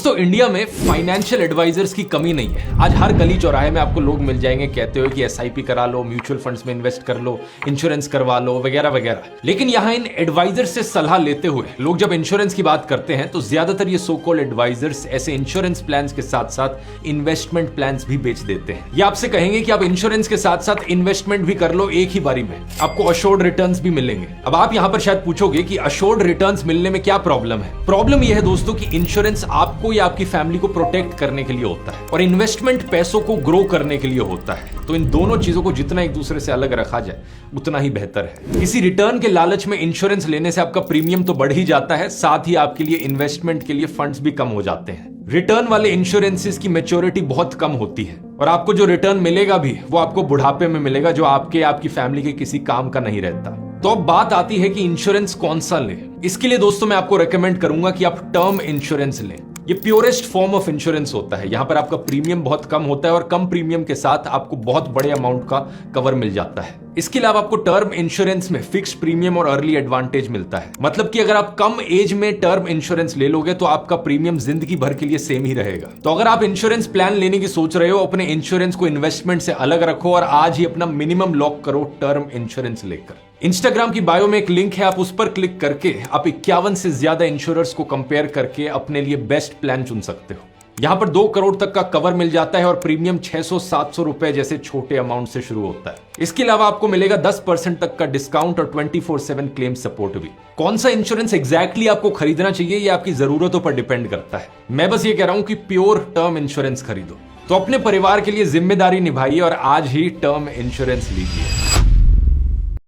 दोस्तों इंडिया में financial advisers की कमी नहीं है। आज हर गली चौराहे में आपको लोग मिल जाएंगे कहते हो कि एसआईपी करा लो, म्यूचुअल फंड्स में इन्वेस्ट कर लो, इंश्योरेंस करवा लो वगैरह वगैरह। लेकिन यहाँ इन एडवाइजर्स से सलाह लेते हुए लोग जब इंश्योरेंस की बात करते हैं तो ज्यादातर ये सो कॉल्ड एडवाइजर्स ऐसे इंश्योरेंस प्लान्स के साथ साथ इन्वेस्टमेंट प्लान्स भी बेच देते हैं। ये आपसे कहेंगे कि आप इंश्योरेंस के साथ साथ इन्वेस्टमेंट भी कर लो एक ही बारी में, आपको अश्योर्ड रिटर्न्स भी मिलेंगे। अब आप यहाँ पर शायद पूछोगे कि अश्योर्ड रिटर्न्स मिलने में क्या प्रॉब्लम है। प्रॉब्लम यह है दोस्तों कि इंश्योरेंस आपको या आपकी फैमिली को प्रोटेक्ट करने के लिए होता है और इन्वेस्टमेंट पैसों को ग्रो करने के लिए होता है। तो इन दोनों चीजों को जितना एक दूसरे से अलग रखा जाए उतना ही बेहतर है। किसी रिटर्न के लालच में इंश्योरेंस लेने से आपका प्रीमियम तो बढ़ ही जाता है, साथ ही आपके लिए इन्वेस्टमेंट के लिए फंड्स भी कम हो जाते हैं। रिटर्न वाले इंश्योरेंसेस की मैच्योरिटी बहुत कम होती है और आपको जो रिटर्न मिलेगा भी वो आपको बुढ़ापे में मिलेगा, जो आपकी फैमिली के किसी काम का नहीं रहता। तो अब बात आती है कि इंश्योरेंस कौन सा लें। इसके लिए दोस्तों मैं आपको रेकमेंड करूंगा कि आप टर्म इंश्योरेंस लें। ये प्योरेस्ट फॉर्म ऑफ इंश्योरेंस होता है। यहां पर आपका प्रीमियम बहुत कम होता है और कम प्रीमियम के साथ आपको बहुत बड़े अमाउंट का कवर मिल जाता है। इसके अलावा आपको टर्म इंश्योरेंस में फिक्स्ड प्रीमियम और अर्ली एडवांटेज मिलता है। मतलब कि अगर आप कम एज में टर्म इंश्योरेंस ले लोगे तो आपका प्रीमियम जिंदगी भर के लिए सेम ही रहेगा। तो अगर आप इंश्योरेंस प्लान लेने की सोच रहे हो, अपने इंश्योरेंस को इन्वेस्टमेंट से अलग रखो और आज ही अपना मिनिमम लॉक करो टर्म इंश्योरेंस लेकर। इंस्टाग्राम की बायो में एक लिंक है, आप उस पर क्लिक करके आप 51 से ज्यादा इंश्योरर्स को कंपेयर करके अपने लिए बेस्ट प्लान चुन सकते हो। यहां पर 2 करोड़ तक का कवर मिल जाता है और प्रीमियम 600-700 रुपए जैसे छोटे अमाउंट से शुरू होता है। इसके अलावा आपको मिलेगा 10% तक का डिस्काउंट और 24/7 क्लेम सपोर्ट भी। कौन सा इंश्योरेंस एग्जैक्टली आपको खरीदना चाहिए ये आपकी जरूरतों पर डिपेंड करता है। मैं बस ये कह रहा हूं कि प्योर टर्म इंश्योरेंस खरीदो। तो अपने परिवार के लिए जिम्मेदारी निभाइए और आज ही टर्म इंश्योरेंस लीजिए।